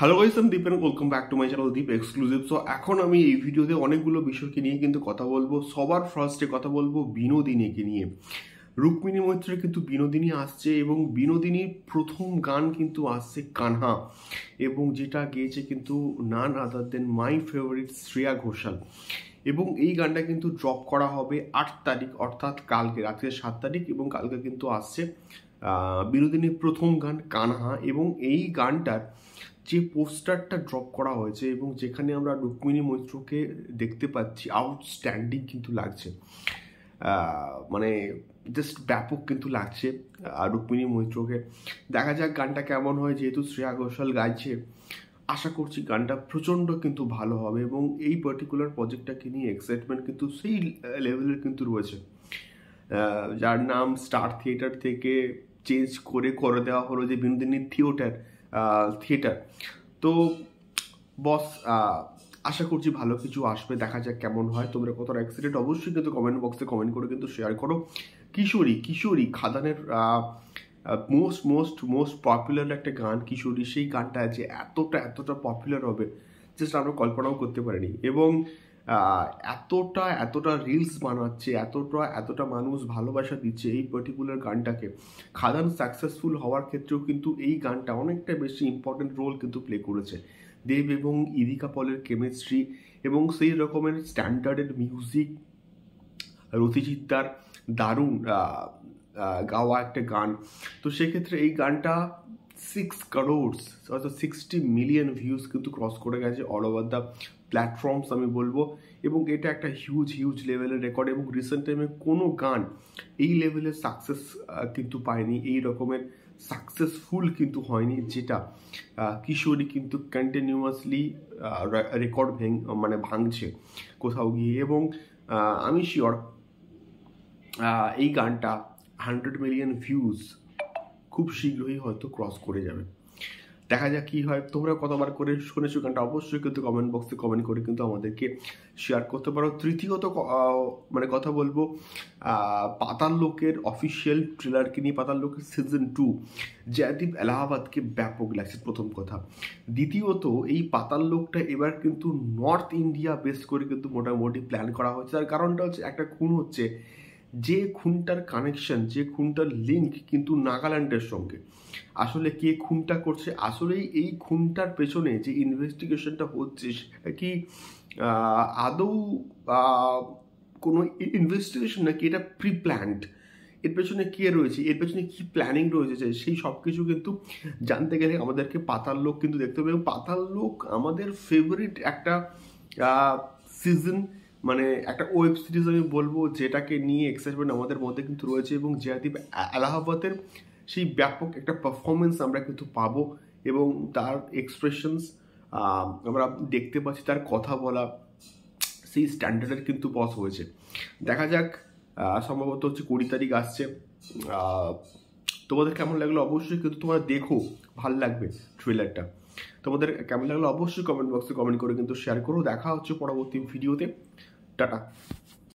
Hello guys, আমি Deep and welcome back to my channel Deep exclusive. So এখন আমি এই ভিডিওতে অনেকগুলো বিষয়কে নিয়ে কিন্তু কথা বলবো। সবার ফার্স্টে কথা বলবো বিনোদিনীকে নিয়ে। রুক্মিণী মৈত্রের কিন্তু বিনোদিনী আসছে এবং বিনোদিনীর প্রথম গান কিন্তু আসছে কানহা, এবং যেটা গেয়েছে কিন্তু নান আদার দেন মাই ফেভারিট শ্রেয়া ঘোষাল। এবং এই গানটা কিন্তু ড্রপ করা হবে 8 তারিখ, অর্থাৎ কালকে রাত্রে 7 তারিখ, এবং কালকে কিন্তু আসছে বিনোদিনীর প্রথম গান কানহা। এবং এই গানটার যে পোস্টারটা ড্রপ করা হয়েছে এবং যেখানে আমরা রুক্মিণী মৈত্রকে দেখতে পাচ্ছি, আউটস্ট্যান্ডিং কিন্তু লাগছে, মানে জাস্ট ব্যাপক কিন্তু লাগছে রুক্মিণী মৈত্রকে। দেখা যাক গানটা কেমন হয়, যেহেতু শ্রেয়া ঘোষাল গাইছে আশা করছি গানটা প্রচণ্ড কিন্তু ভালো হবে। এবং এই পার্টিকুলার প্রজেক্টটাকে নিয়ে এক্সাইটমেন্ট কিন্তু সেই লেভেলের কিন্তু রয়েছে, যার নাম স্টার থিয়েটার থেকে চেঞ্জ করে দেওয়া হলো যে বিনোদিনী থিয়েটার। তো বস, আশা করছি ভালো কিছু আসবে, দেখা যাক কেমন হয়। তোমরা কতটা এক্সাইটেড অবশ্যই কিন্তু কমেন্ট বক্সে কমেন্ট করে কিন্তু শেয়ার করো। কিশোরী খাদানের মোস্ট পপুলার একটা গান কিশোরী, সেই গানটা যে এতটা পপুলার হবে জাস্ট আমরা কল্পনাও করতে পারিনি। এবং এতটা রিলস বানাচ্ছে, এতটা মানুষ ভালোবাসা দিচ্ছে এই পার্টিকুলার গানটাকে। খাদান সাকসেসফুল হওয়ার ক্ষেত্রেও কিন্তু এই গানটা অনেকটা বেশি ইম্পর্টেন্ট রোল কিন্তু প্লে করেছে। দেব এবং ইদিকা পলের কেমিস্ট্রি এবং সেই রকমের স্ট্যান্ডার্ডের মিউজিক, রথিজিৎদার দারুণ গাওয়া একটা গান। তো সেক্ষেত্রে এই গানটা 6 crores অর্থাৎ 60 মিলিয়ন ভিউজ কিন্তু ক্রস করে গেছে অল ওভার দ্য প্ল্যাটফর্মস আমি বলবো। এবং এটা একটা হিউজ লেভেলের রেকর্ড, এবং রিসেন্ট টাইমে কোনো গান এই লেভেলের সাকসেস কিন্তু পায়নি, এই রকমের সাকসেসফুল কিন্তু হয়নি, যেটা কিশোরী কিন্তু কন্টিনিউয়াসলি রেকর্ড ভাঙছে কোথাও গিয়ে। এবং আমি শিওর এই গানটা 100 মিলিয়ন ভিউজ খুব শীঘ্রই হয়তো ক্রস করে যাবে। দেখা যাক কি হয়। তোমরা কতবার করে শুনেছো গানটা অবশ্যই কিন্তু কমেন্ট বক্সে কমেন্ট করে কিন্তু আমাদেরকে শেয়ার করতে পারো। তৃতীয়ত কথা বলবো পাতাল লোকের অফিসিয়াল ট্রেলারকে নিয়ে। পাতাল লোকের সিজন 2 জয়দীপ এলাহাবাদকে ব্যাপক লাগছে, প্রথম কথা। দ্বিতীয়ত এই পাতাল লোকটা এবার কিন্তু নর্থ ইন্ডিয়া বেস করে কিন্তু মোটামুটি প্ল্যান করা হচ্ছে। তার কারণটা হচ্ছে একটা খুন হচ্ছে, যে খুনটার কানেকশন, যে খুনটার লিঙ্ক কিন্তু নাগাল্যান্ডের সঙ্গে। আসলে কে খুনটা করছে, আসলে এই খুনটার পেছনে যে ইনভেস্টিগেশনটা হচ্ছে সেটা কি আদৌ কোনো ইনভেস্টিগেশন নাকি এটা প্রি প্ল্যান্ড, এর পেছনে কে রয়েছে, এর পেছনে কি প্ল্যানিং রয়েছে, সেই সব কিছু কিন্তু জানতে গেলে আমাদেরকে পাতাল লোক কিন্তু দেখতে হবে। এবং পাতাল লোক আমাদের ফেভারিট একটা সিজন, একটা ওয়েব সিরিজ আমি বলবো, যেটাকে নিয়ে এক্সাইটমেন্ট আমাদের মধ্যে কিন্তু রয়েছে। এবং জয়দীপ এলাহাবাদের সেই ব্যাপক একটা পারফরমেন্স আমরা কিন্তু পাবো, এবং তার এক্সপ্রেশনস আমরা দেখতে পাচ্ছি, তার কথা বলা সেই স্ট্যান্ডার্ডের কিন্তু বস হয়েছে। দেখা যাক, সম্ভবত হচ্ছে 20 তারিখ আসছে। তোমাদের কেমন লাগলো অবশ্যই কিন্তু তোমরা দেখো, ভাল লাগবে ট্রেলারটা। তোমাদের কেমন লাগলো অবশ্যই কমেন্ট বক্সে কমেন্ট করে কিন্তু শেয়ার করো। দেখা হচ্ছে পরবর্তী ভিডিওতে। টাটা।